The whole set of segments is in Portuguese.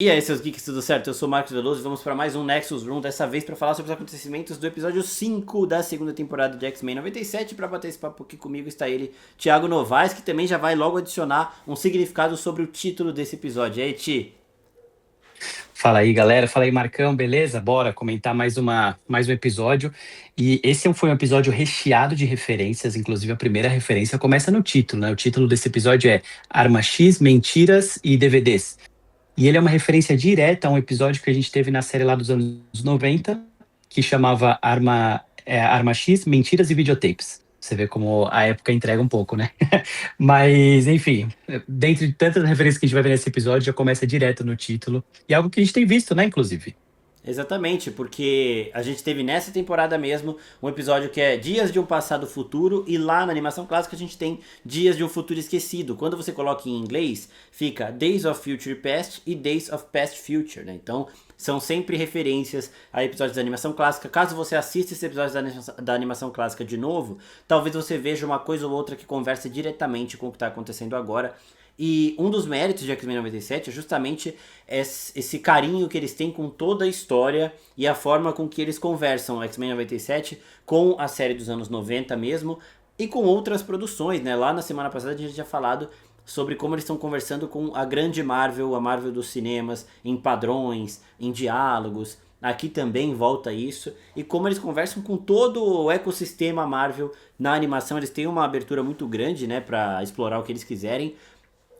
E aí, seus geeks, tudo certo? Eu sou o Marcos Veloso e vamos para mais um Nexus Room, dessa vez para falar sobre os acontecimentos do episódio 5 da segunda temporada de X-Men 97. Para bater esse papo aqui comigo está ele, Thiago Novaes, que também já vai logo adicionar um significado sobre o título desse episódio. E aí, Ti? Fala aí, galera. Fala aí, Marcão, beleza? Bora comentar mais um episódio. E esse foi um episódio recheado de referências, inclusive a primeira referência começa no título, né? O título desse episódio é Arma X, Mentiras e DVDs. E ele é uma referência direta a um episódio que a gente teve na série lá dos anos 90, que chamava Arma X, Mentiras e Videotapes. Você vê como a época entrega um pouco, né? Mas, enfim, dentro de tantas referências que a gente vai ver nesse episódio, já começa direto no título. E é algo que a gente tem visto, né, inclusive. Exatamente, porque a gente teve nessa temporada mesmo um episódio que é Dias de um Passado Futuro e lá na animação clássica a gente tem Dias de um Futuro Esquecido. Quando você coloca em inglês, fica Days of Future Past e Days of Past Future, né? Então são sempre referências a episódios da animação clássica. Caso você assista esses episódios da animação clássica de novo, talvez você veja uma coisa ou outra que converse diretamente com o que está acontecendo agora. E um dos méritos de X-Men 97 é justamente esse carinho que eles têm com toda a história e a forma com que eles conversam X-Men 97 com a série dos anos 90 mesmo e com outras produções, né? Lá na semana passada a gente já falado sobre como eles estão conversando com a grande Marvel, a Marvel dos cinemas, em padrões, em diálogos. Aqui também volta isso. E como eles conversam com todo o ecossistema Marvel na animação, eles têm uma abertura muito grande, né, para explorar o que eles quiserem.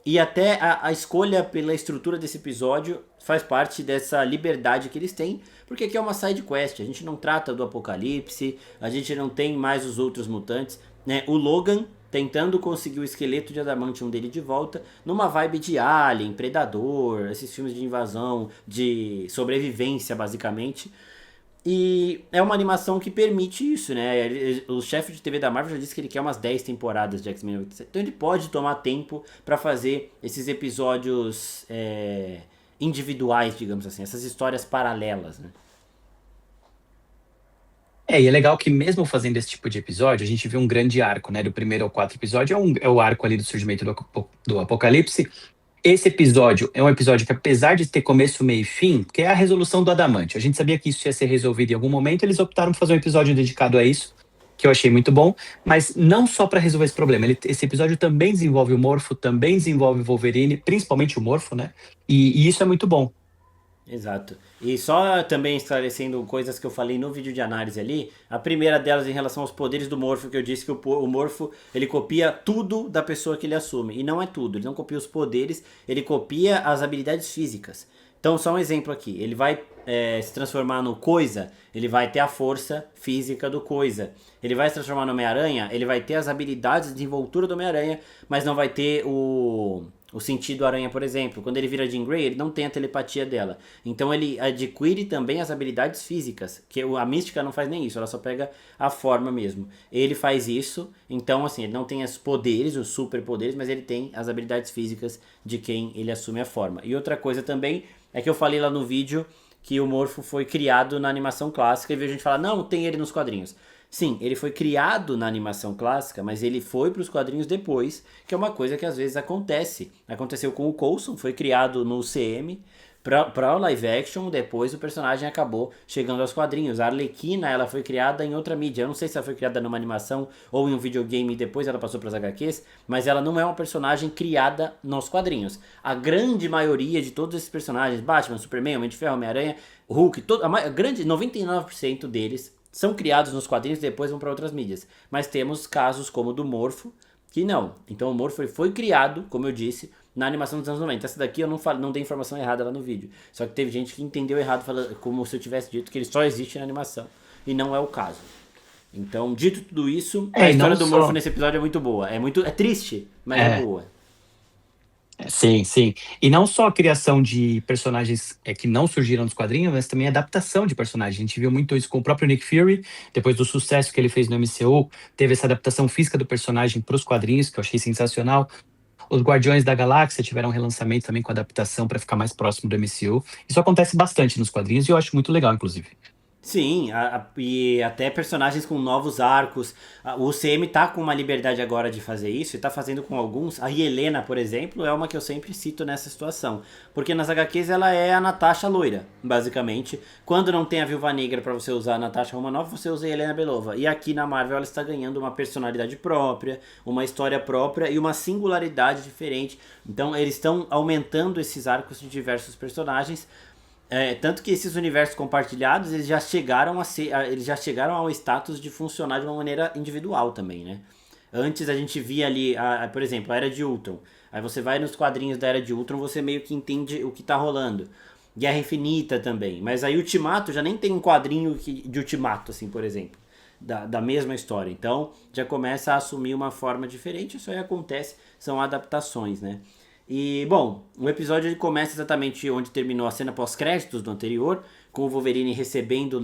E até a escolha pela estrutura desse episódio faz parte dessa liberdade que eles têm, porque aqui é uma side quest, a gente não trata do apocalipse, a gente não tem mais os outros mutantes, né? O Logan tentando conseguir o esqueleto de adamantium dele de volta, numa vibe de Alien, Predador, esses filmes de invasão, de sobrevivência basicamente. E é uma animação que permite isso, né? O chefe de TV da Marvel já disse que ele quer umas 10 temporadas de X-Men 87. Então ele pode tomar tempo para fazer esses episódios individuais, digamos assim, essas histórias paralelas, né? E é legal que mesmo fazendo esse tipo de episódio, a gente vê um grande arco, né? Do primeiro ao quarto episódio, é o arco ali do surgimento do Apocalipse. Esse episódio é um episódio que, apesar de ter começo, meio e fim, que é a resolução do Adamante. A gente sabia que isso ia ser resolvido em algum momento, eles optaram por fazer um episódio dedicado a isso, que eu achei muito bom, mas não só para resolver esse problema. Esse episódio também desenvolve o Morpho, também desenvolve o Wolverine, principalmente o Morpho, né? E isso é muito bom. Exato. E só também esclarecendo coisas que eu falei no vídeo de análise ali, a primeira delas em relação aos poderes do Morfo, que eu disse que o Morfo, ele copia tudo da pessoa que ele assume. E não é tudo, ele não copia os poderes, ele copia as habilidades físicas. Então, só um exemplo aqui, ele vai se transformar no Coisa, ele vai ter a força física do Coisa. Ele vai se transformar no Homem-Aranha, ele vai ter as habilidades de envoltura do Homem-Aranha, mas não vai ter o sentido aranha, por exemplo. Quando ele vira Jean Grey, ele não tem a telepatia dela. Então ele adquire também as habilidades físicas, que a mística não faz nem isso, ela só pega a forma mesmo. Ele faz isso, então assim, ele não tem os poderes, os superpoderes, mas ele tem as habilidades físicas de quem ele assume a forma. E outra coisa também é que eu falei lá no vídeo que o Morfo foi criado na animação clássica e vejo gente falar, não, tem ele nos quadrinhos. Sim, ele foi criado na animação clássica, mas ele foi para os quadrinhos depois, que é uma coisa que às vezes acontece. Aconteceu com o Coulson, foi criado no CM para o live action, depois o personagem acabou chegando aos quadrinhos. A Arlequina, ela foi criada em outra mídia. Eu não sei se ela foi criada numa animação ou em um videogame e depois ela passou para as HQs, mas ela não é uma personagem criada nos quadrinhos. A grande maioria de todos esses personagens, Batman, Superman, Homem de Ferro, Homem-Aranha, Hulk, a grande 99% deles são criados nos quadrinhos e depois vão para outras mídias. Mas temos casos como o do Morfo, que não. Então o Morfo foi criado, como eu disse, na animação dos anos 90. Essa daqui eu não dei informação errada lá no vídeo. Só que teve gente que entendeu errado, como se eu tivesse dito que ele só existe na animação. E não é o caso. Então, dito tudo isso, a E história não do Morfo só. nesse episódio é muito boa. É triste, mas é É, boa. sim, sim. E não só a criação de personagens que não surgiram dos quadrinhos, mas também a adaptação de personagens. A gente viu muito isso com o próprio Nick Fury, depois do sucesso que ele fez no MCU, teve essa adaptação física do personagem para os quadrinhos, que eu achei sensacional. Os Guardiões da Galáxia tiveram um relançamento também com adaptação para ficar mais próximo do MCU. Isso acontece bastante nos quadrinhos e eu acho muito legal, inclusive. Sim, e até personagens com novos arcos. O CM tá com uma liberdade agora de fazer isso e tá fazendo com alguns. A Helena, por exemplo, é uma que eu sempre cito nessa situação. Porque nas HQs ela é a Natasha loira, basicamente. Quando não tem a Viúva Negra pra você usar a Natasha Romanoff, você usa a Helena Belova. E aqui na Marvel ela está ganhando uma personalidade própria, uma história própria e uma singularidade diferente. Então eles estão aumentando esses arcos de diversos personagens. Tanto que esses universos compartilhados, eles já chegaram a ser, eles já chegaram ao status de funcionar de uma maneira individual também, né? Antes a gente via ali, por exemplo, a Era de Ultron. Aí você vai nos quadrinhos da Era de Ultron, você meio que entende o que tá rolando. Guerra Infinita também. Mas aí Ultimato já nem tem um quadrinho de Ultimato, assim, por exemplo. Da mesma história. Então já começa a assumir uma forma diferente. Isso aí acontece, são adaptações, né? E, bom, o episódio ele começa exatamente onde terminou a cena pós-créditos do anterior, com o Wolverine recebendo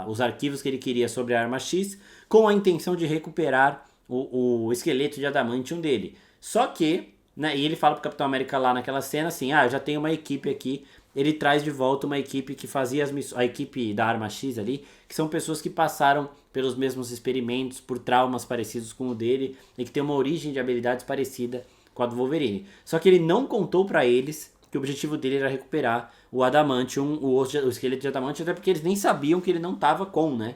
os arquivos que ele queria sobre a Arma X, com a intenção de recuperar o esqueleto de Adamantium dele. Só que, né, e ele fala pro Capitão América lá naquela cena assim, eu já tenho uma equipe aqui. Ele traz de volta uma equipe que fazia as missões, a equipe da Arma X ali, que são pessoas que passaram pelos mesmos experimentos, por traumas parecidos com o dele, e que tem uma origem de habilidades parecida com a do Wolverine. Só que ele não contou pra eles que o objetivo dele era recuperar o Adamantium, o esqueleto de Adamantium, até porque eles nem sabiam que ele não tava com, né?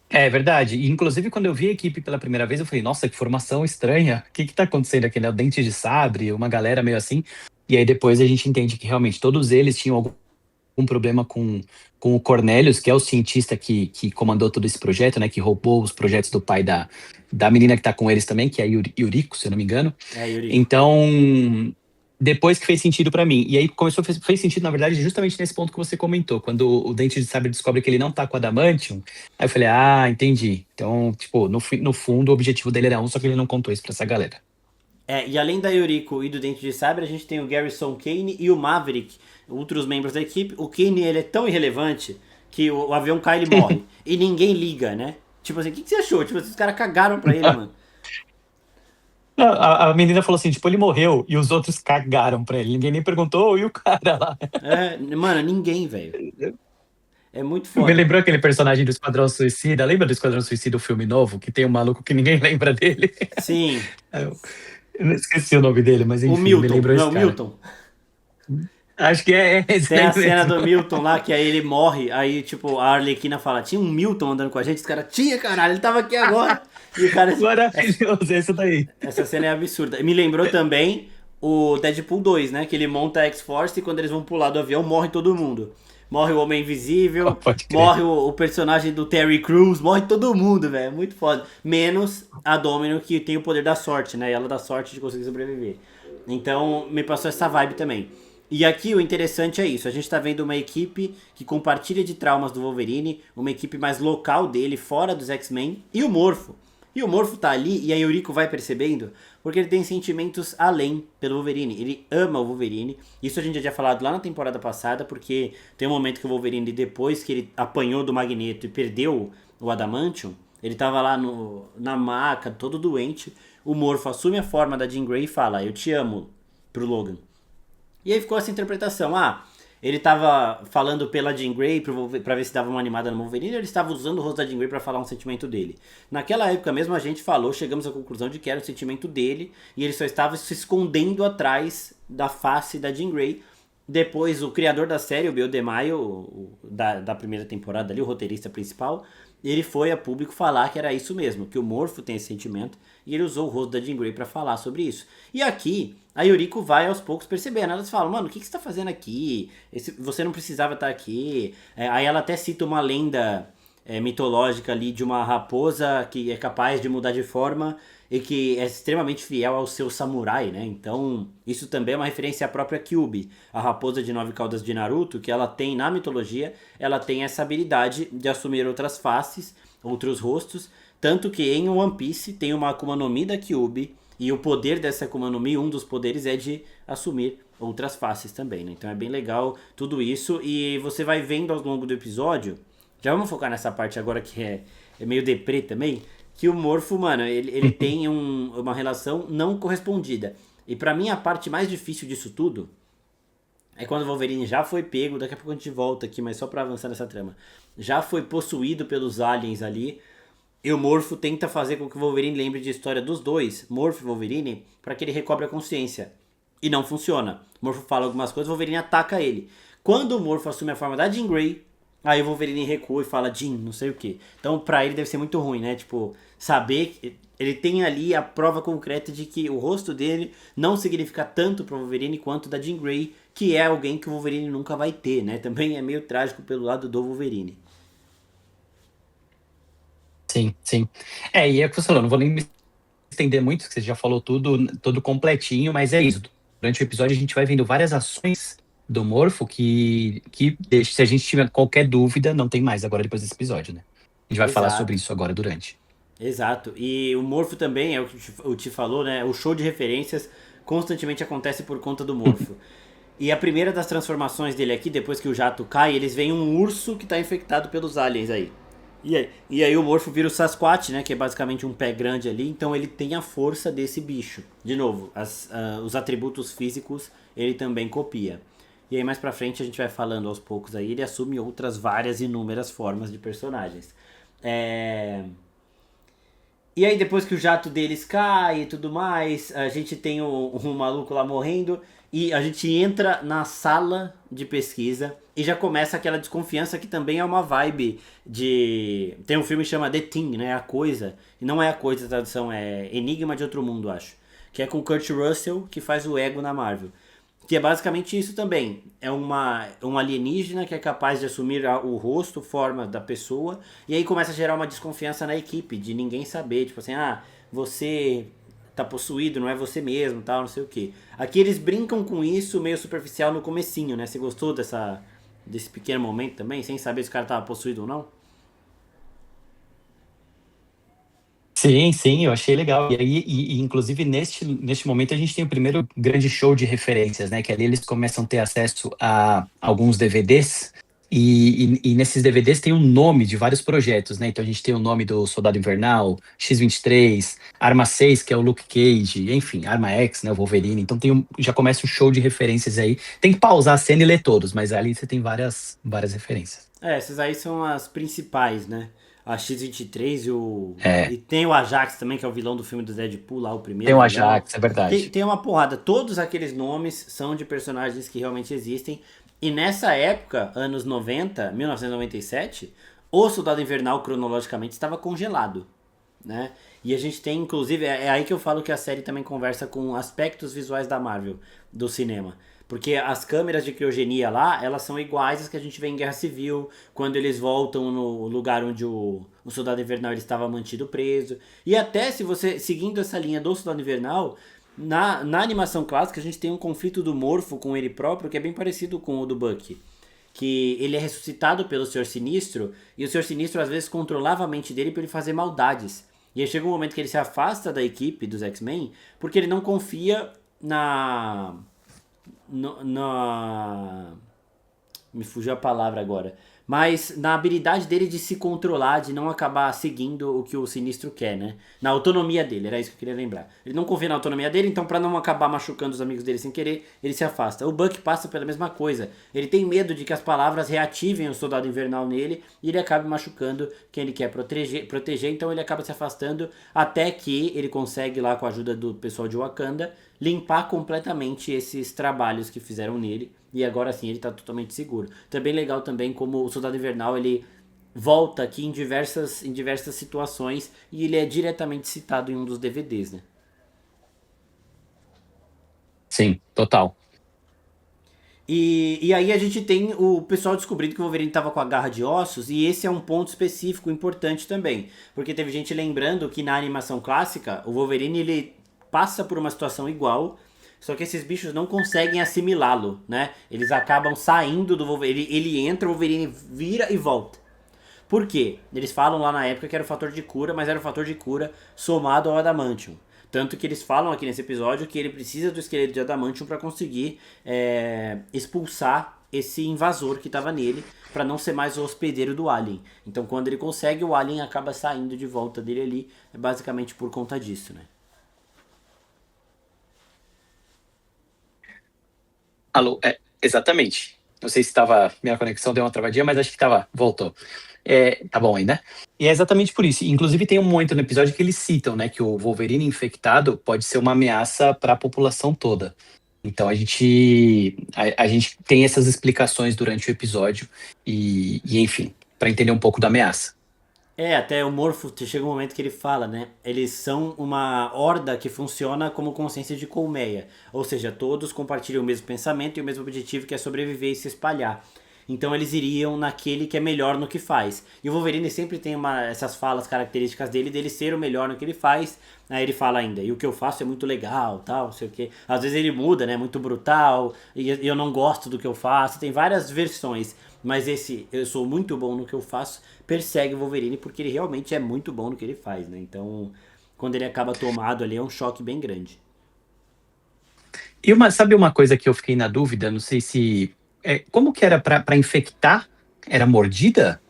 É verdade. E, inclusive, quando eu vi a equipe pela primeira vez, eu falei, nossa, que formação estranha. O que que tá acontecendo aqui, né? O Dente de Sabre, uma galera meio assim. E aí depois a gente entende que realmente todos eles tinham algum problema com o Cornelius, que é o cientista que comandou todo esse projeto, né? Que roubou os projetos do pai da menina que tá com eles também, que é a Yuriko, se eu não me engano. É, Yuriko. Então, depois que fez sentido pra mim. E aí começou, fez sentido, na verdade, justamente nesse ponto que você comentou. Quando o Dente de Sabre descobre que ele não tá com o Adamantium, aí eu falei, entendi. Então, tipo, no fundo, o objetivo dele era um, só que ele não contou isso pra essa galera. E além da Yuriko e do Dente de Sabre, a gente tem o Garrison Kane e o Maverick, outros membros da equipe. O Kane, ele é tão irrelevante que o avião cai e ele morre. E ninguém liga, né? Tipo assim, o que você achou? Tipo, os caras cagaram pra ele, mano. A menina falou assim, tipo, ele morreu e os outros cagaram pra ele. Ninguém nem perguntou, e o cara lá? Mano, ninguém, velho. É muito Me foda. lembrou aquele personagem do Esquadrão Suicida. Lembra do Esquadrão Suicida, o filme novo, que tem um maluco que ninguém lembra dele? Sim, Eu não esqueci o nome dele, mas o enfim, me Milton, lembrou não, esse o cara. Milton. Acho que é esse Tem aí a cena mesmo. do Milton lá, que aí ele morre, aí, tipo, a Arlequina fala, tinha um Milton andando com a gente? Os caras, tinha, caralho, ele tava aqui agora. E o cara, Maravilhoso, esse daí. essa cena é absurda. Me lembrou também o Deadpool 2, né? Que ele monta a X-Force e quando eles vão pular do avião, morre todo mundo. Morre o Homem Invisível, Pode crer. morre o personagem do Terry Crews, morre todo mundo, velho. É muito foda. Menos a Domino, que tem o poder da sorte, né? E ela dá sorte de conseguir sobreviver. Então, me passou essa vibe também. E aqui o interessante é isso, a gente tá vendo uma equipe que compartilha de traumas do Wolverine, uma equipe mais local dele, fora dos X-Men, e o Morpho. E o Morpho tá ali, e a Yuriko vai percebendo, porque ele tem sentimentos além pelo Wolverine. Ele ama o Wolverine. Isso a gente já tinha falado lá na temporada passada, porque tem um momento que o Wolverine, depois que ele apanhou do Magneto e perdeu o Adamantium, ele tava lá na maca, todo doente. O Morpho assume a forma da Jean Grey e fala, eu te amo, pro Logan. E aí ficou essa interpretação, ele tava falando pela Jean Grey pra ver se dava uma animada no Wolverine, ou ele estava usando o rosto da Jean Grey pra falar um sentimento dele. Naquela época mesmo a gente falou, chegamos à conclusão de que era o sentimento dele, e ele só estava se escondendo atrás da face da Jean Grey. Depois o criador da série, o Bill DeMaio, da primeira temporada ali, o roteirista principal, ele foi a público falar que era isso mesmo, que o Morpho tem esse sentimento, e ele usou o rosto da Jean Grey pra falar sobre isso. E aqui, a Yuriko vai aos poucos percebendo, elas falam, mano, o que você tá fazendo aqui? Você não precisava estar aqui. Aí ela até cita uma lenda mitológica ali de uma raposa que é capaz de mudar de forma e que é extremamente fiel ao seu samurai, né? Então, isso também é uma referência à própria Kyuubi, a raposa de 9 caudas de Naruto, que ela tem na mitologia, ela tem essa habilidade de assumir outras faces, outros rostos, tanto que em One Piece tem uma Akuma no Mi da Kyuubi, e o poder dessa Akuma no Mi, um dos poderes é de assumir outras faces também, né? Então é bem legal tudo isso, e você vai vendo ao longo do episódio, já vamos focar nessa parte agora que é meio deprê também, que o Morpho, mano, ele tem uma relação não correspondida. E pra mim a parte mais difícil disso tudo É quando o Wolverine já foi pego, daqui a pouco a gente volta aqui, mas só pra avançar nessa trama. Já foi possuído pelos aliens ali. E o Morpho tenta fazer com que o Wolverine lembre de história dos dois, Morpho e Wolverine, para que ele recobre a consciência. E não funciona. O Morpho fala algumas coisas, o Wolverine ataca ele. Quando o Morpho assume a forma da Jean Grey, aí o Wolverine recua e fala Jean, não sei o que. Então pra ele deve ser muito ruim, né? Tipo, saber que ele tem ali a prova concreta de que o rosto dele não significa tanto pro Wolverine quanto da Jean Grey, que é alguém que o Wolverine nunca vai ter, né? Também é meio trágico pelo lado do Wolverine. Sim, sim. E é o que você falou, não vou nem me estender muito, que você já falou tudo completinho, mas é isso. Durante o episódio a gente vai vendo várias ações do Morfo que deixa, se a gente tiver qualquer dúvida, não tem mais agora depois desse episódio, né? A gente vai falar sobre Exato. isso agora durante. Exato. E o Morfo também, é o Ti falou, né? O show de referências constantemente acontece por conta do Morfo. E a primeira das transformações dele aqui, depois que o jato cai, eles veem um urso que tá infectado pelos aliens aí. E aí o Morfo vira o Sasquatch, né? Que é basicamente um pé grande ali. Então ele tem a força desse bicho. De novo, os atributos físicos ele também copia. E aí mais pra frente a gente vai falando aos poucos aí. Ele assume outras várias inúmeras formas de personagens. É... E aí depois que o jato deles cai e tudo mais, a gente tem o maluco lá morrendo e a gente entra na sala de pesquisa e já começa aquela desconfiança que também é uma vibe de... Tem um filme que chama The Thing, né? A Coisa. E não é A Coisa, a tradução é Enigma de Outro Mundo, acho. Que é com o Kurt Russell, que faz o Ego na Marvel. Que é basicamente isso também. É um alienígena que é capaz de assumir o rosto, forma da pessoa, e aí começa a gerar uma desconfiança na equipe, de ninguém saber, tipo assim, você tá possuído, não é você mesmo, tal, não sei o que. Aqui eles brincam com isso meio superficial no comecinho, né? Você gostou desse pequeno momento também, sem saber se o cara tava possuído ou não? Sim, sim, eu achei legal. E aí, inclusive, neste momento, a gente tem o primeiro grande show de referências, né? Que ali eles começam a ter acesso a alguns DVDs, e nesses DVDs tem o nome de vários projetos, né? Então a gente tem o nome do Soldado Invernal, X-23, Arma 6, que é o Luke Cage, enfim, Arma X, né? O Wolverine. Então já começa o show de referências aí. Tem que pausar a cena e ler todos, mas ali você tem várias referências. Essas aí são as principais, né? A X-23 É, e tem o Ajax também, que é o vilão do filme do Deadpool, lá, o tem primeiro o vilão. Ajax, é Tem, verdade. tem uma porrada. Todos aqueles nomes são de personagens que realmente existem. E nessa época, anos 90, 1997, o Soldado Invernal, cronologicamente, estava congelado, né? E a gente tem, inclusive, é aí que eu falo que a série também conversa com aspectos visuais da Marvel, do cinema. Porque as câmeras de criogenia lá, elas são iguais às que a gente vê em Guerra Civil, quando eles voltam no lugar onde o Soldado Invernal ele estava mantido preso. E até se você, seguindo essa linha do Soldado Invernal, na animação clássica a gente tem um conflito do Morfo com ele próprio que é bem parecido com o do Bucky, que ele é ressuscitado pelo Senhor Sinistro, e o Senhor Sinistro às vezes controlava a mente dele para ele fazer maldades. E aí chega um momento que ele se afasta da equipe dos X-Men, porque ele não confia na... na me fugiu a palavra agora. Mas na habilidade dele de se controlar, de não acabar seguindo o que o Sinistro quer, né? Na autonomia dele, era isso que eu queria lembrar. Ele não confia na autonomia dele, então pra não acabar machucando os amigos dele sem querer, ele se afasta. O Buck passa pela mesma coisa. Ele tem medo de que as palavras reativem o soldado invernal nele e ele acabe machucando quem ele quer proteger, então ele acaba se afastando até que ele consegue lá com a ajuda do pessoal de Wakanda limpar completamente esses trabalhos que fizeram nele e agora sim ele tá totalmente seguro. Então é bem legal também como o Soldado Invernal ele volta aqui em diversas situações e ele é diretamente citado em um dos DVDs, né? Sim, total. E aí a gente tem o pessoal descobrindo que o Wolverine estava com a garra de ossos, e esse é um ponto específico importante também. Porque teve gente lembrando que na animação clássica, o Wolverine ele passa por uma situação igual, só que esses bichos não conseguem assimilá-lo, né? Eles acabam saindo do Wolverine, ele entra, o Wolverine vira e volta. Por quê? Eles falam lá na época que era o fator de cura, mas era o fator de cura somado ao Adamantium. Tanto que eles falam aqui nesse episódio que ele precisa do esqueleto de Adamantium para conseguir expulsar esse invasor que estava nele, para não ser mais o hospedeiro do Alien. Então quando ele consegue, o Alien acaba saindo de volta dele ali, é basicamente por conta disso, né? Alô, Exatamente. Não sei se minha conexão deu uma travadinha, mas acho que voltou. Tá bom aí, né? E é exatamente por isso. Inclusive tem um momento no episódio que eles citam, né, que o Wolverine infectado pode ser uma ameaça para a população toda. Então a gente tem essas explicações durante o episódio e enfim, para entender um pouco da ameaça. Até o Morpho chega um momento que ele fala, né? Eles são uma horda que funciona como consciência de colmeia. Ou seja, todos compartilham o mesmo pensamento e o mesmo objetivo, que é sobreviver e se espalhar. Então eles iriam naquele que é melhor no que faz. E o Wolverine sempre tem essas falas características dele ser o melhor no que ele faz. Aí ele fala ainda, e o que eu faço é muito legal, tal, não sei o quê. Às vezes ele muda, né? Muito brutal, e eu não gosto do que eu faço. Tem várias versões. Mas esse, eu sou muito bom no que eu faço, persegue o Wolverine porque ele realmente é muito bom no que ele faz, né? Então, quando ele acaba tomado ali, é um choque bem grande. E sabe uma coisa que eu fiquei na dúvida? Não sei se. Como que era para infectar? Era mordida?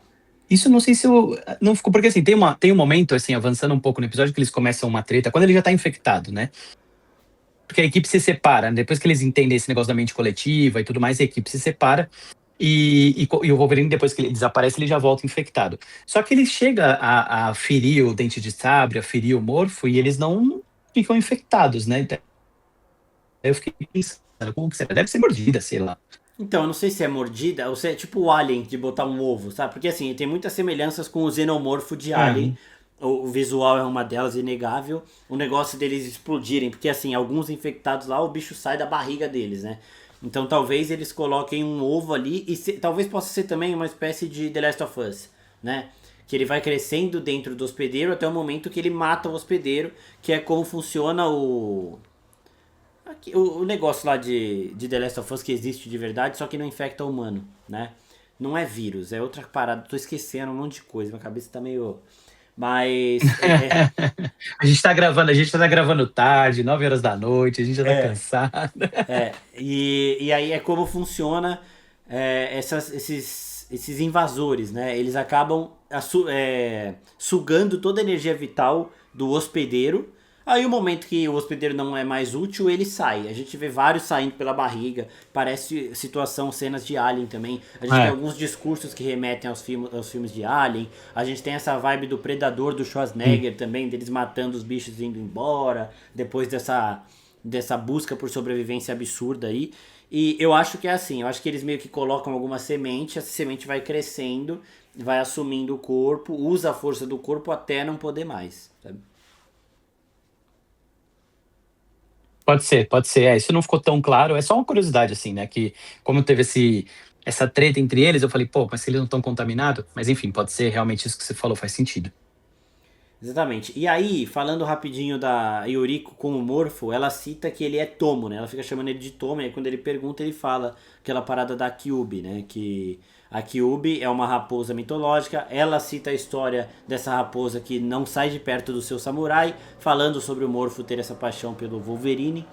Isso eu não sei se eu. Não ficou. Porque assim, tem um momento, assim, avançando um pouco no episódio, que eles começam uma treta, quando ele já tá infectado, né? Porque a equipe se separa, né? Depois que eles entendem esse negócio da mente coletiva e tudo mais, a equipe se separa. E o Wolverine, depois que ele desaparece, ele já volta infectado. Só que ele chega a ferir o Dente de Sabre, a ferir o Morfo, e eles não ficam infectados, né? Então, eu fiquei pensando, como que será? Deve ser mordida, sei lá. Então, eu não sei se é mordida ou se é tipo o Alien de botar um ovo, sabe? Porque assim, tem muitas semelhanças com o xenomorfo de Alien. Uhum. O visual é uma delas, inegável. O negócio deles explodirem, porque assim, alguns infectados lá, o bicho sai da barriga deles, né? Então talvez eles coloquem um ovo ali e talvez possa ser também uma espécie de The Last of Us, né? Que ele vai crescendo dentro do hospedeiro até o momento que ele mata o hospedeiro, que é como funciona o negócio lá de The Last of Us que existe de verdade, só que não infecta o humano, né? Não é vírus, é outra parada. Tô esquecendo um monte de coisa, minha cabeça tá meio. Mas. A gente tá gravando tarde, 9 horas da noite, a gente já tá É, cansado. e aí é como funciona esses invasores, né? Eles acabam sugando toda a energia vital do hospedeiro. Aí o momento que o hospedeiro não é mais útil, ele sai. A gente vê vários saindo pela barriga. Parece situação, cenas de Alien também. A gente tem É. alguns discursos que remetem aos filmes de Alien. A gente tem essa vibe do Predador do Hum. Schwarzenegger também, deles matando os bichos e indo embora. Depois dessa busca por sobrevivência absurda aí. E eu acho que é assim, eu acho que eles meio que colocam alguma semente, essa semente vai crescendo, vai assumindo o corpo, usa a força do corpo até não poder mais, sabe? Pode ser, pode ser. Isso não ficou tão claro. É só uma curiosidade, assim, né? Que como teve essa treta entre eles, eu falei, pô, mas se eles não estão contaminados? Mas enfim, pode ser realmente isso que você falou, faz sentido. Exatamente. E aí, falando rapidinho da Yuriko como Morfo, ela cita que ele é Tomo, né? Ela fica chamando ele de Tomo, e aí quando ele pergunta, ele fala aquela parada da Kyuubi, né? Que a Kyuubi é uma raposa mitológica. Ela cita a história dessa raposa que não sai de perto do seu samurai, falando sobre o Morfo ter essa paixão pelo Wolverine.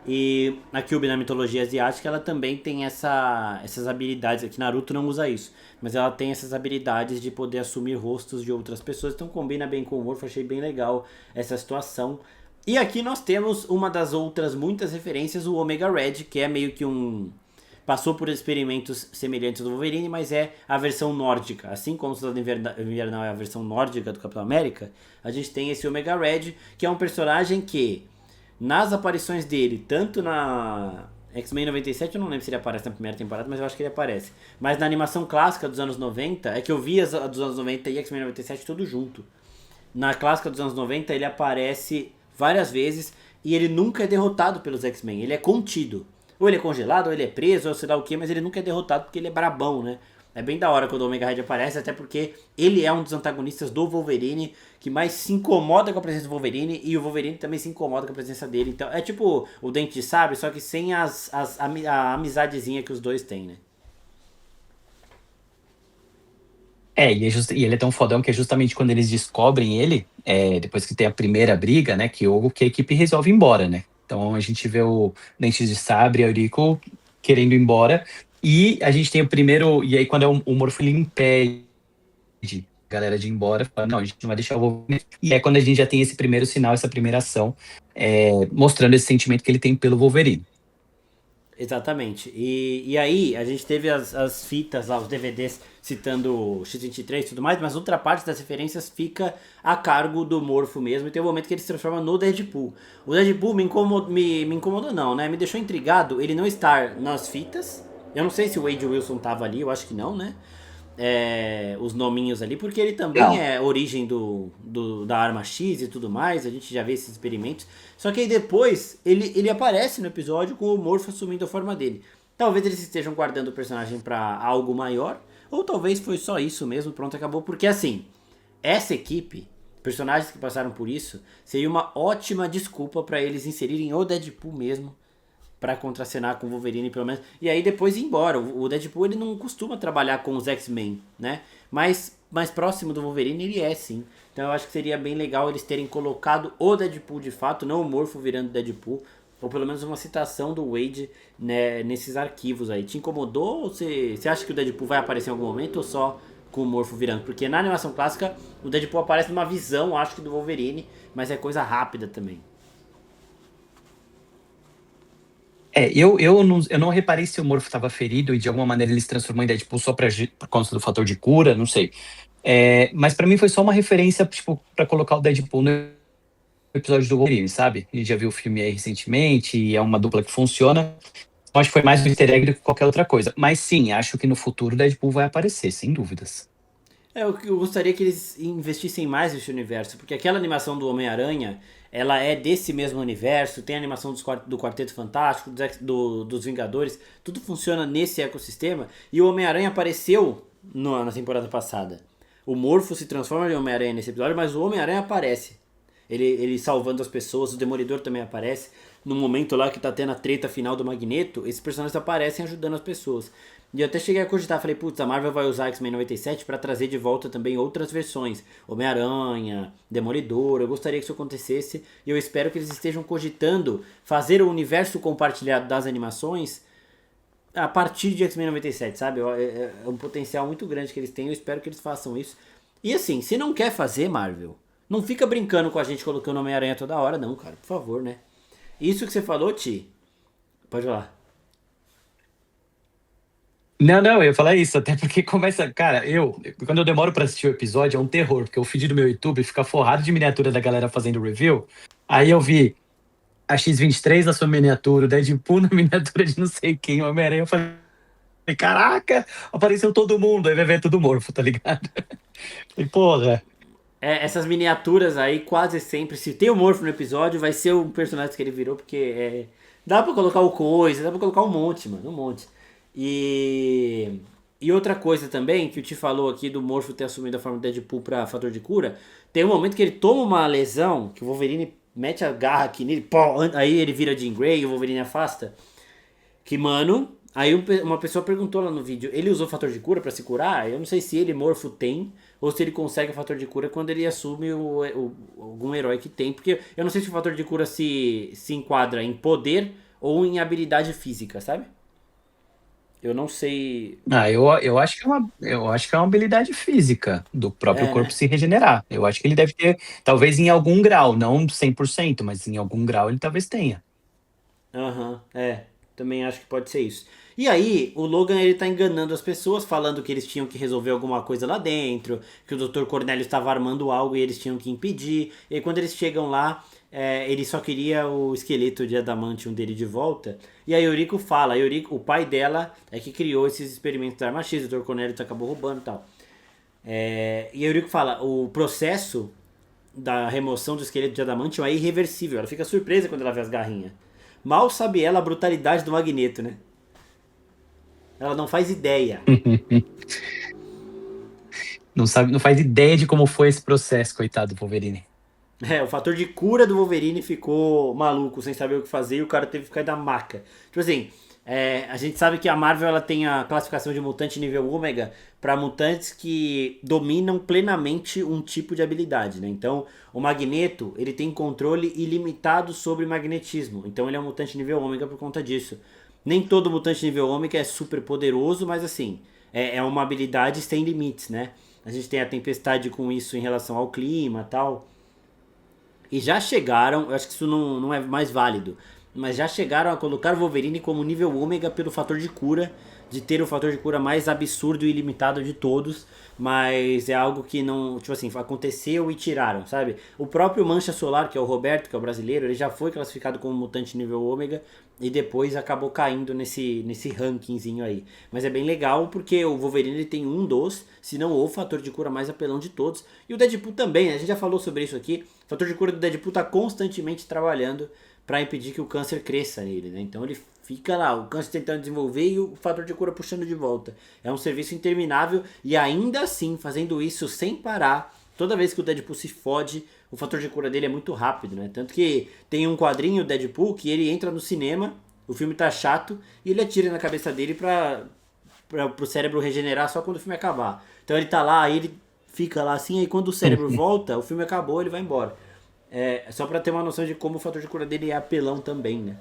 E a Kyuubi na mitologia asiática, ela também tem essas habilidades. Aqui Naruto não usa isso, mas ela tem essas habilidades de poder assumir rostos de outras pessoas. Então combina bem com o Morph, achei bem legal essa situação. E aqui nós temos uma das outras muitas referências, o Omega Red, que é meio que um... Passou por experimentos semelhantes do Wolverine, mas é a versão nórdica. Assim como o Soldado Invernal é a versão nórdica do Capitão América, a gente tem esse Omega Red, que é um personagem que nas aparições dele, tanto na X-Men 97, eu não lembro se ele aparece na primeira temporada, mas eu acho que ele aparece. Mas na animação clássica dos anos 90, é que eu vi a dos anos 90 e X-Men 97 tudo junto. Na clássica dos anos 90, ele aparece várias vezes e ele nunca é derrotado pelos X-Men, ele é contido. Ou ele é congelado, ou ele é preso, ou sei lá o que, mas ele nunca é derrotado porque ele é brabão, né? É bem da hora quando o Omega Red aparece, até porque ele é um dos antagonistas do Wolverine que mais se incomoda com a presença do Wolverine e o Wolverine também se incomoda com a presença dele. Então é tipo o Dente de Sabre, só que sem a amizadezinha que os dois têm, né? E ele é tão fodão que é justamente quando eles descobrem ele, depois que tem a primeira briga, né, que a equipe resolve ir embora, né? Então a gente vê o Dentes de Sabre e a Eurico querendo ir embora, e a gente tem o primeiro, e aí quando o Morph ele impede a galera de ir embora, fala, não, a gente não vai deixar o Wolverine. E é quando a gente já tem esse primeiro sinal, essa primeira ação, mostrando esse sentimento que ele tem pelo Wolverine. Exatamente. E aí, a gente teve as fitas lá, os DVDs citando o X-23 e tudo mais, mas outra parte das referências fica a cargo do Morpho mesmo, e tem um momento que ele se transforma no Deadpool. O Deadpool me incomodou não, né? Me deixou intrigado ele não estar nas fitas. Eu não sei se o Wade Wilson tava ali, eu acho que não, né? Os nominhos ali, porque ele também Não. é origem da arma X e tudo mais, a gente já vê esses experimentos. Só que aí depois ele aparece no episódio com o Morpho assumindo a forma dele. Talvez eles estejam guardando o personagem pra algo maior, ou talvez foi só isso mesmo, pronto, acabou. Porque assim, essa equipe, personagens que passaram por isso, seria uma ótima desculpa pra eles inserirem o Deadpool mesmo pra contracenar com o Wolverine, pelo menos. E aí depois ir embora. O Deadpool, ele não costuma trabalhar com os X-Men, né? Mas mais próximo do Wolverine ele é, sim. Então eu acho que seria bem legal eles terem colocado o Deadpool de fato, não o Morpho virando Deadpool. Ou pelo menos uma citação do Wade, né, nesses arquivos aí. Te incomodou ou você acha que o Deadpool vai aparecer em algum momento ou só com o Morpho virando? Porque na animação clássica o Deadpool aparece numa visão, acho que do Wolverine, mas é coisa rápida também. Eu não reparei se o Morpho estava ferido e de alguma maneira ele se transformou em Deadpool só por conta do fator de cura, não sei. Mas pra mim foi só uma referência, tipo, pra colocar o Deadpool no episódio do Wolverine, sabe? A gente já viu o filme aí recentemente e é uma dupla que funciona. Então, acho que foi mais um easter egg do que qualquer outra coisa. Mas sim, acho que no futuro o Deadpool vai aparecer, sem dúvidas. Eu gostaria que eles investissem mais nesse universo, porque aquela animação do Homem-Aranha, ela é desse mesmo universo, tem a animação do Quarteto Fantástico, dos Vingadores, tudo funciona nesse ecossistema, e o Homem-Aranha apareceu na temporada passada. O Morpho se transforma em Homem-Aranha nesse episódio, mas o Homem-Aranha aparece. Ele salvando as pessoas, o Demolidor também aparece. No momento lá que tá tendo a treta final do Magneto, esses personagens aparecem ajudando as pessoas. E eu até cheguei a cogitar, falei, putz, a Marvel vai usar X-Men 97 pra trazer de volta também outras versões. Homem-Aranha, Demolidor, eu gostaria que isso acontecesse. E eu espero que eles estejam cogitando fazer o universo compartilhado das animações a partir de X-Men 97, sabe? É um potencial muito grande que eles têm, eu espero que eles façam isso. E assim, se não quer fazer, Marvel, não fica brincando com a gente colocando Homem-Aranha toda hora, não, cara, por favor, né? Isso que você falou, Ti, pode falar. Não, não, eu ia falar isso, até porque começa. Cara, quando eu demoro pra assistir o episódio, é um terror, porque o feed do meu YouTube fica forrado de miniatura da galera fazendo review. Aí eu vi a X-23 na sua miniatura, o Deadpool na miniatura de não sei quem, o Homem-Aranha. Eu falei, caraca, apareceu todo mundo, aí vai ver tudo morfo, tá ligado? E porra. Essas miniaturas aí, quase sempre, se tem o Morpho no episódio, vai ser o personagem que ele virou, porque dá pra colocar o coisa, dá pra colocar um monte, mano, um monte. E outra coisa também, que o Ti falou aqui do Morpho ter assumido a forma do Deadpool pra fator de cura, tem um momento que ele toma uma lesão, que o Wolverine mete a garra aqui nele, pô, aí ele vira Jean Grey e o Wolverine afasta. Que, mano, aí uma pessoa perguntou lá no vídeo, ele usou fator de cura pra se curar? Eu não sei se ele, Morfo, tem, ou se ele consegue o fator de cura quando ele assume algum herói que tem, porque eu não sei se o fator de cura se enquadra em poder ou em habilidade física, sabe? Eu não sei. Eu acho que é uma habilidade física do próprio É, corpo né? se regenerar. Eu acho que ele deve ter, talvez em algum grau, não 100%, mas em algum grau ele talvez tenha. Aham, também acho que pode ser isso. E aí, o Logan ele tá enganando as pessoas, falando que eles tinham que resolver alguma coisa lá dentro, que o Dr. Cornélio estava armando algo e eles tinham que impedir. E aí, quando eles chegam lá, ele só queria o esqueleto de adamantium dele de volta. E a Yuriko fala, o pai dela é que criou esses experimentos da arma X, o Dr. Cornélio acabou roubando e tal. E a Yuriko fala, o processo da remoção do esqueleto de adamantium é irreversível. Ela fica surpresa quando ela vê as garrinhas. Mal sabe ela a brutalidade do Magneto, né? Ela não faz ideia. Não sabe, não faz ideia de como foi esse processo, coitado do Wolverine. O fator de cura do Wolverine ficou maluco, sem saber o que fazer, e o cara teve que ficar da maca. Tipo assim, a gente sabe que a Marvel ela tem a classificação de mutante nível ômega para mutantes que dominam plenamente um tipo de habilidade, né? Então, o Magneto, ele tem controle ilimitado sobre magnetismo. Então, ele é um mutante nível ômega por conta disso. Nem todo mutante nível ômega é super poderoso, mas assim, é uma habilidade sem limites, né? A gente tem a tempestade com isso em relação ao clima e tal. E já chegaram, eu acho que isso não é mais válido, mas já chegaram a colocar o Wolverine como nível ômega pelo fator de cura, de ter o fator de cura mais absurdo e ilimitado de todos, mas é algo que não, tipo assim, aconteceu e tiraram, sabe? O próprio Mancha Solar, que é o Roberto, que é o brasileiro, ele já foi classificado como mutante nível ômega e depois acabou caindo nesse rankingzinho aí. Mas é bem legal porque o Wolverine ele tem um dos, se não o fator de cura mais apelão de todos. E o Deadpool também, né? A gente já falou sobre isso aqui. O fator de cura do Deadpool tá constantemente trabalhando para impedir que o câncer cresça nele, né? Então ele fica lá, o câncer tentando desenvolver e o fator de cura puxando de volta. É um serviço interminável e ainda assim, fazendo isso sem parar, toda vez que o Deadpool se fode, o fator de cura dele é muito rápido, né? Tanto que tem um quadrinho, Deadpool, que ele entra no cinema, o filme tá chato, e ele atira na cabeça dele pro cérebro regenerar só quando o filme acabar. Então ele tá lá, aí ele fica lá assim, aí quando o cérebro volta, o filme acabou, ele vai embora. É, só pra ter uma noção de como o fator de cura dele é apelão também, né?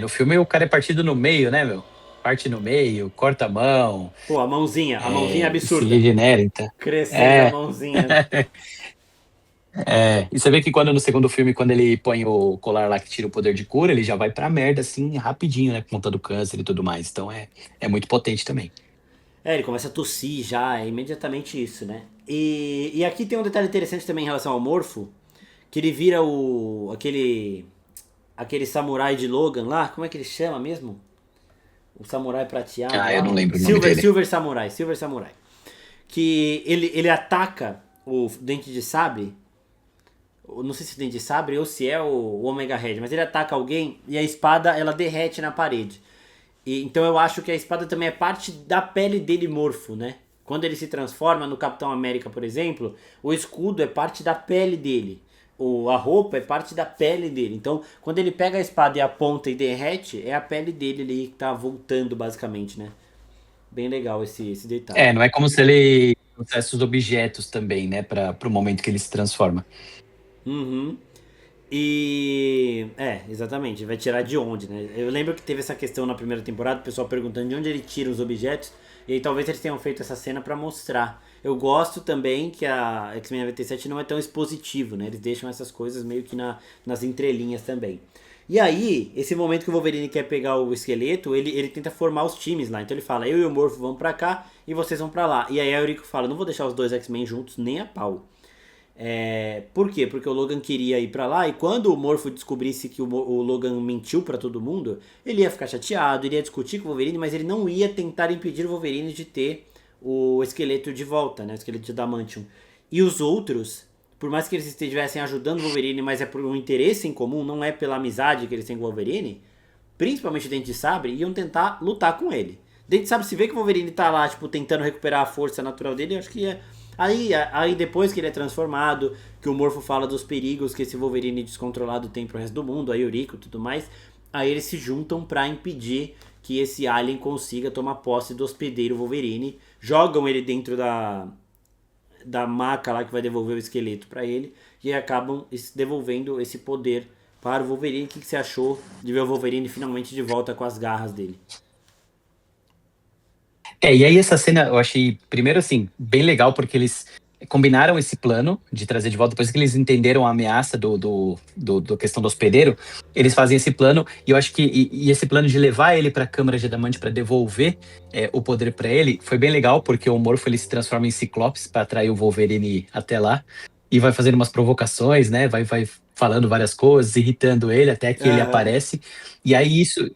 No filme o cara é partido no meio, né, meu? Parte no meio, corta a mão, Pô, a mãozinha é e se absurda. regenera, então. Crescendo a É, mãozinha. e você vê que quando no segundo filme, quando ele põe o colar lá que tira o poder de cura, ele já vai pra merda, assim, rapidinho, né? Por conta do câncer e tudo mais. Então é muito potente também. É, ele começa a tossir já, é imediatamente isso, né? E aqui tem um detalhe interessante também em relação ao Morfo, que ele vira aquele samurai de Logan lá, como é que ele chama mesmo? O samurai prateado Ah, eu lá, não o lembro o nome dele. Silver Samurai. Que ele ataca o Dente de Sabre, não sei se é o Dente de Sabre ou se é o Omega Red, mas ele ataca alguém e a espada ela derrete na parede. Então eu acho que a espada também é parte da pele dele morfo, né? Quando ele se transforma no Capitão América, por exemplo, o escudo é parte da pele dele. A roupa é parte da pele dele. Então, quando ele pega a espada e aponta e derrete, é a pele dele ali que tá voltando, basicamente, né? Bem legal esse detalhe. Não é como se ele trouxesse os objetos também, né? Para o momento que ele se transforma. Uhum. E. É, exatamente. Vai tirar de onde, né? Eu lembro que teve essa questão na primeira temporada, o pessoal perguntando de onde ele tira os objetos. E aí talvez eles tenham feito essa cena pra mostrar. Eu gosto também que a X-Men 97 não é tão expositivo, né? Eles deixam essas coisas meio que nas entrelinhas também. E aí, esse momento que o Wolverine quer pegar o esqueleto, ele tenta formar os times lá. Então ele fala, eu e o Morpho vamos pra cá e vocês vão pra lá. E aí a Eurico fala, não vou deixar os dois X-Men juntos nem a pau. Por quê? Porque o Logan queria ir pra lá e quando o Morpho descobrisse que o Logan mentiu pra todo mundo, ele ia ficar chateado, ele ia discutir com o Wolverine, mas ele não ia tentar impedir o Wolverine de ter o esqueleto de volta, né? O esqueleto de Adamantium. E os outros, por mais que eles estivessem ajudando o Wolverine, mas é por um interesse em comum, não é pela amizade que eles têm com o Wolverine, principalmente o Dente de Sabre, iam tentar lutar com ele. Dente de Sabre, se vê que o Wolverine tá lá, tipo, tentando recuperar a força natural dele, eu acho que é. Aí depois que ele é transformado, que o Morpho fala dos perigos que esse Wolverine descontrolado tem pro resto do mundo, aí Eurico e tudo mais, aí eles se juntam pra impedir que esse alien consiga tomar posse do hospedeiro Wolverine, jogam ele dentro da maca lá que vai devolver o esqueleto pra ele, e acabam devolvendo esse poder para o Wolverine. O que você achou de ver o Wolverine finalmente de volta com as garras dele? E aí essa cena eu achei, primeiro assim, bem legal, porque eles combinaram esse plano de trazer de volta, depois que eles entenderam a ameaça do questão do hospedeiro, eles fazem esse plano, e eu acho que e esse plano de levar ele para a Câmara de Adamante para devolver o poder para ele, foi bem legal, porque o Morpho ele se transforma em Ciclopes para atrair o Wolverine até lá, e vai fazendo umas provocações, né, vai falando várias coisas, irritando ele, até que ele Aham. aparece, e aí isso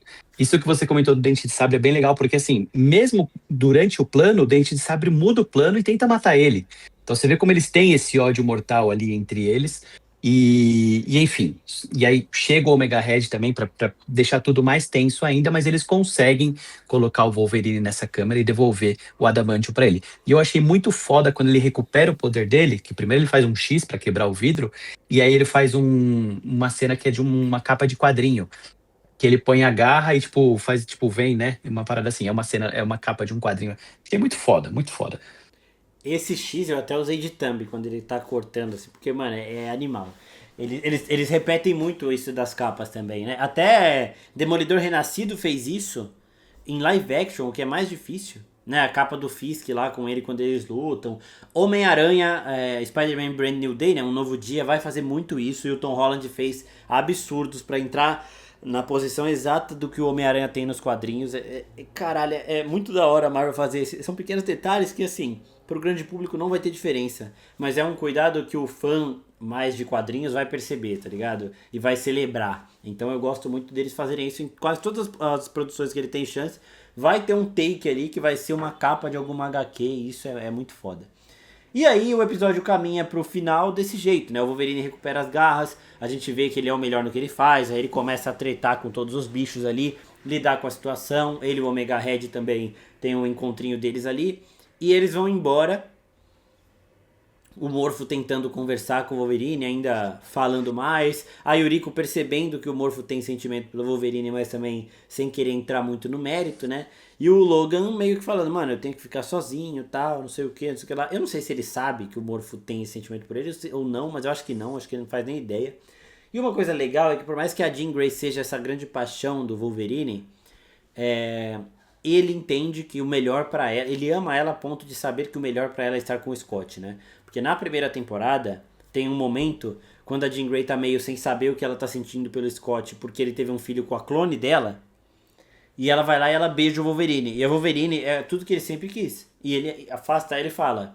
que você comentou do Dente de Sabre é bem legal, porque assim, mesmo durante o plano, o Dente de Sabre muda o plano e tenta matar ele. Então você vê como eles têm esse ódio mortal ali entre eles. E enfim, e aí chega o Omega Red também pra deixar tudo mais tenso ainda, mas eles conseguem colocar o Wolverine nessa câmera e devolver o Adamantium pra ele. E eu achei muito foda quando ele recupera o poder dele, que primeiro ele faz um X pra quebrar o vidro, e aí ele faz uma cena que é de uma capa de quadrinho que ele põe a garra e, tipo, faz, tipo, vem, né? Uma parada assim, é uma cena, é uma capa de um quadrinho. Achei muito foda, muito foda. Esse X eu até usei de thumb quando ele tá cortando, assim, porque, mano, é animal. Eles repetem muito isso das capas também, né? Até Demolidor Renascido fez isso em live action, o que é mais difícil. né? A capa do Fisk lá com ele quando eles lutam. Homem-Aranha, Spider-Man Brand New Day, né? Um novo dia, vai fazer muito isso. E o Tom Holland fez absurdos pra entrar na posição exata do que o Homem-Aranha tem nos quadrinhos. Caralho, é muito da hora a Marvel fazer isso. São pequenos detalhes que, assim, pro grande público não vai ter diferença. Mas é um cuidado que o fã mais de quadrinhos vai perceber, tá ligado? E vai celebrar. Então eu gosto muito deles fazerem isso em quase todas as produções que ele tem chance. Vai ter um take ali que vai ser uma capa de alguma HQ e isso é muito foda. E aí o episódio caminha pro final desse jeito, né? O Wolverine recupera as garras, a gente vê que ele é o melhor no que ele faz, aí ele começa a tretar com todos os bichos ali, lidar com a situação, ele e o Omega Red também tem um encontrinho deles ali, e eles vão embora. O Morpho tentando conversar com o Wolverine, ainda falando mais. A Yuriko percebendo que o Morpho tem sentimento pelo Wolverine, mas também sem querer entrar muito no mérito, né? E o Logan meio que falando, mano, eu tenho que ficar sozinho, tal, não sei o que, não sei o que lá. Eu não sei se ele sabe que o Morpho tem esse sentimento por ele ou não, mas eu acho que não, acho que ele não faz nem ideia. E uma coisa legal é que por mais que a Jean Grey seja essa grande paixão do Wolverine, ele entende que o melhor pra ela, ele ama ela a ponto de saber que o melhor pra ela é estar com o Scott, né? Porque na primeira temporada tem um momento quando a Jean Grey tá meio sem saber o que ela tá sentindo pelo Scott, porque ele teve um filho com a clone dela, e ela vai lá e ela beija o Wolverine. E a Wolverine é tudo que ele sempre quis. E ele afasta ela e fala,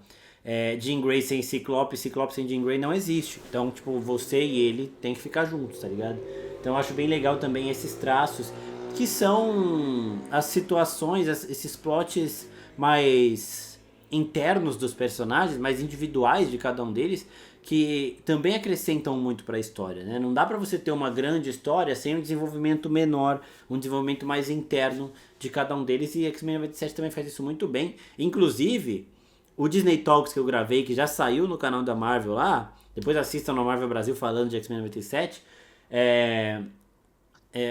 Jean Grey sem Ciclope, Ciclope sem Jean Grey não existe. Então, tipo, você e ele tem que ficar juntos, tá ligado? Então eu acho bem legal também esses traços, que são as situações, esses plots mais internos dos personagens, mais individuais de cada um deles, que também acrescentam muito para a história, né? Não dá para você ter uma grande história sem um desenvolvimento menor, um desenvolvimento mais interno de cada um deles, e X-Men 97 também faz isso muito bem. Inclusive, o Disney Talks que eu gravei, que já saiu no canal da Marvel lá, depois assistam no Marvel Brasil falando de X-Men 97,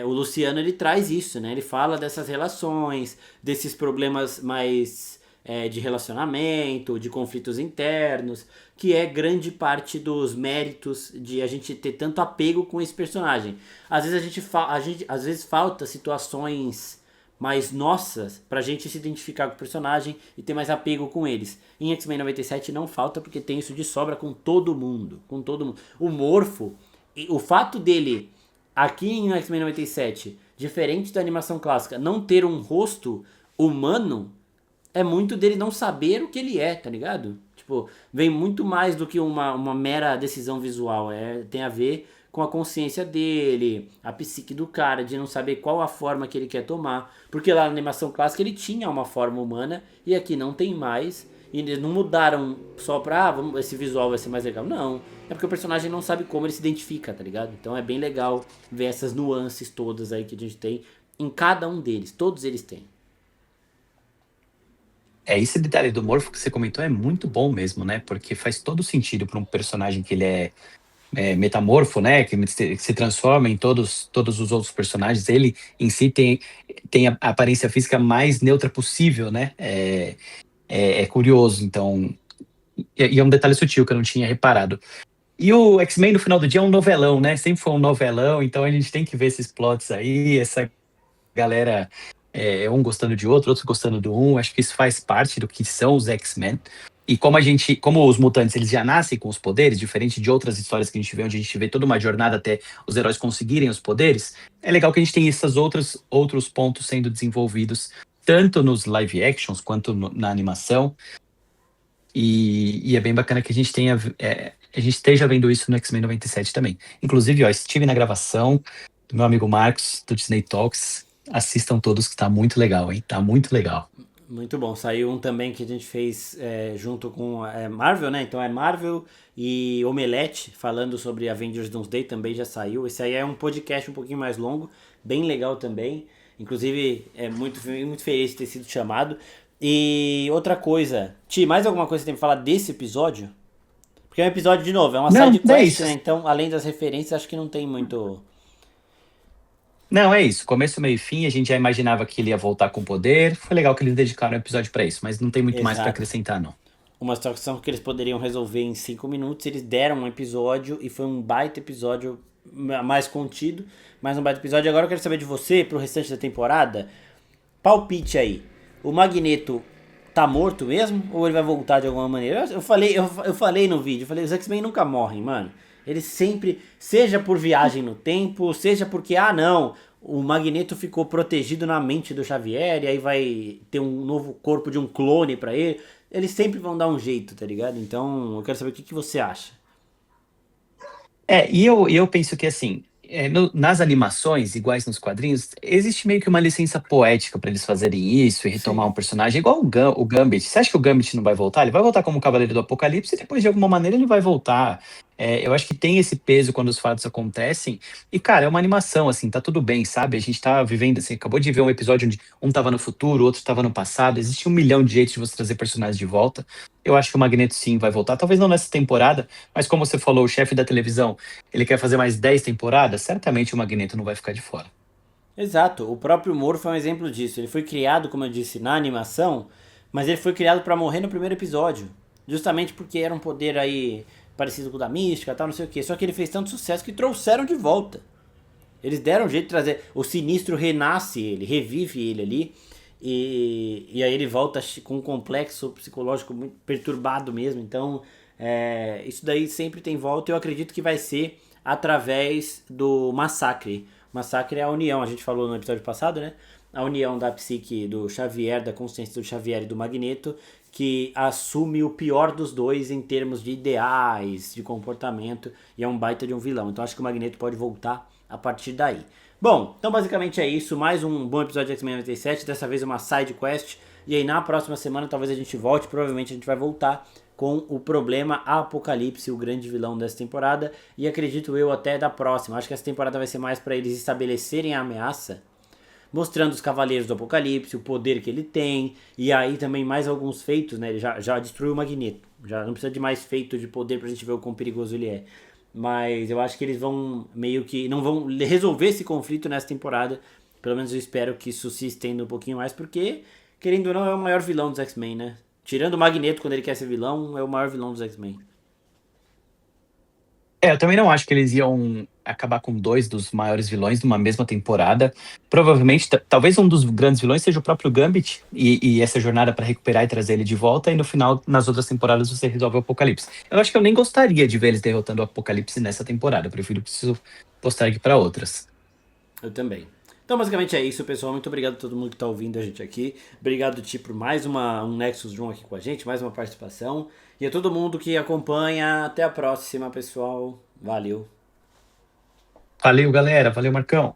o Luciano ele traz isso, né? Ele fala dessas relações, desses problemas mais de relacionamento, de conflitos internos, que é grande parte dos méritos de a gente ter tanto apego com esse personagem. Às vezes às vezes falta situações mais nossas pra gente se identificar com o personagem e ter mais apego com eles. Em X-Men 97 não falta porque tem isso de sobra com todo mundo, com todo mundo. O Morpho, o fato dele aqui em X-Men 97, diferente da animação clássica, não ter um rosto humano, é muito dele não saber o que ele é, tá ligado? Tipo, vem muito mais do que uma mera decisão visual. Tem a ver com a consciência dele, a psique do cara, de não saber qual a forma que ele quer tomar. Porque lá na animação clássica ele tinha uma forma humana e aqui não tem mais. E eles não mudaram só pra, esse visual vai ser mais legal. Não, é porque o personagem não sabe como ele se identifica, tá ligado? Então é bem legal ver essas nuances todas aí que a gente tem em cada um deles. Todos eles têm. Esse detalhe do Morpho que você comentou é muito bom mesmo, né? Porque faz todo sentido para um personagem que ele é metamorfo, né? Que se transforma em todos os outros personagens. Ele em si tem a aparência física mais neutra possível, né? É curioso, então. E é um detalhe sutil que eu não tinha reparado. E o X-Men, no final do dia, é um novelão, né? Sempre foi um novelão, então a gente tem que ver esses plots aí, essa galera, um gostando de outro, outros gostando do um. Acho que isso faz parte do que são os X-Men. E como os mutantes, eles já nascem com os poderes, diferente de outras histórias que a gente vê, onde a gente vê toda uma jornada até os heróis conseguirem os poderes, é legal que a gente tem esses outros pontos sendo desenvolvidos, tanto nos live actions quanto na animação. E é bem bacana que a gente esteja vendo isso no X-Men 97 também. Inclusive, ó, estive na gravação do meu amigo Marcos, do Disney Talks. Assistam todos que tá muito legal, hein? Tá muito legal. Muito bom. Saiu um também que a gente fez junto com Marvel, né? Então é Marvel e Omelete, falando sobre Avengers Doomsday, também já saiu. Esse aí é um podcast um pouquinho mais longo, bem legal também. Inclusive, muito feliz de ter sido chamado. E outra coisa, Ti, mais alguma coisa que você tem pra falar desse episódio? Porque é um episódio, de novo, é uma Não, side é quest, isso. né? Então, além das referências, acho que não tem muito. Não, é isso. Começo, meio e fim, a gente já imaginava que ele ia voltar com poder. Foi legal que eles dedicaram um episódio pra isso, mas não tem muito mais pra Exato. acrescentar, não. Uma situação que eles poderiam resolver em 5 minutos, eles deram um episódio e foi um baita episódio mais contido, mais um baita episódio. Agora eu quero saber de você, pro restante da temporada, palpite aí. O Magneto tá morto mesmo? Ou ele vai voltar de alguma maneira? Eu falei no vídeo, eu falei, os X-Men nunca morrem, mano. Eles sempre, seja por viagem no tempo, seja porque, ah não, o Magneto ficou protegido na mente do Xavier e aí vai ter um novo corpo de um clone pra ele. Eles sempre vão dar um jeito, tá ligado? Então, eu quero saber o que que você acha. E eu penso que assim, nas animações, iguais nos quadrinhos, existe meio que uma licença poética para eles fazerem isso e retomar Sim. um personagem igual o Gambit. Você acha que o Gambit não vai voltar? Ele vai voltar como Cavaleiro do Apocalipse e depois, de alguma maneira, ele vai voltar. Eu acho que tem esse peso quando os fatos acontecem. E, cara, é uma animação, assim, tá tudo bem, sabe? A gente tá vivendo, assim, acabou de ver um episódio onde um tava no futuro, o outro tava no passado. Existe um milhão de jeitos de você trazer personagens de volta. Eu acho que o Magneto, sim, vai voltar. Talvez não nessa temporada, mas como você falou, o chefe da televisão ele quer fazer mais 10 temporadas, certamente o Magneto não vai ficar de fora. Exato, o próprio Morph é um exemplo disso. Ele foi criado, como eu disse, na animação, mas ele foi criado pra morrer no primeiro episódio. Justamente porque era um poder aí parecido com o da Mística, tal, não sei o que. Só que ele fez tanto sucesso que trouxeram de volta. Eles deram um jeito de trazer. O Sinistro renasce ele, revive ele ali. E aí ele volta com um complexo psicológico muito perturbado mesmo. Então, isso daí sempre tem volta. E eu acredito que vai ser através do Massacre. Massacre é a união, a gente falou no episódio passado, né? A união da psique do Xavier, da consciência do Xavier e do Magneto, que assume o pior dos dois em termos de ideais, de comportamento, e é um baita de um vilão. Então acho que o Magneto pode voltar a partir daí. Bom, então basicamente é isso. Mais um bom episódio de X-Men 97. Dessa vez uma side quest. E aí na próxima semana talvez a gente volte. Provavelmente a gente vai voltar com o problema Apocalipse, o grande vilão dessa temporada. E acredito eu até da próxima. Acho que essa temporada vai ser mais para eles estabelecerem a ameaça, mostrando os Cavaleiros do Apocalipse, o poder que ele tem, e aí também mais alguns feitos, né? Ele já destruiu o Magneto, já não precisa de mais feito de poder pra gente ver o quão perigoso ele é. Mas eu acho que eles vão meio que. Não vão resolver esse conflito nessa temporada. Pelo menos eu espero que isso se estenda um pouquinho mais, porque, querendo ou não, é o maior vilão dos X-Men, né? Tirando o Magneto quando ele quer ser vilão, é o maior vilão dos X-Men. Eu também não acho que eles iam acabar com dois dos maiores vilões numa mesma temporada. Provavelmente, talvez um dos grandes vilões seja o próprio Gambit e essa jornada para recuperar e trazer ele de volta. E no final, nas outras temporadas, você resolve o Apocalipse. Eu acho que eu nem gostaria de ver eles derrotando o Apocalipse nessa temporada. Eu prefiro preciso postar aqui para outras. Eu também. Então, basicamente é isso, pessoal. Muito obrigado a todo mundo que está ouvindo a gente aqui. Obrigado, Ti, por mais um Nexus Room aqui com a gente, mais uma participação. E a todo mundo que acompanha. Até a próxima, pessoal. Valeu. Valeu, galera. Valeu, Marcão.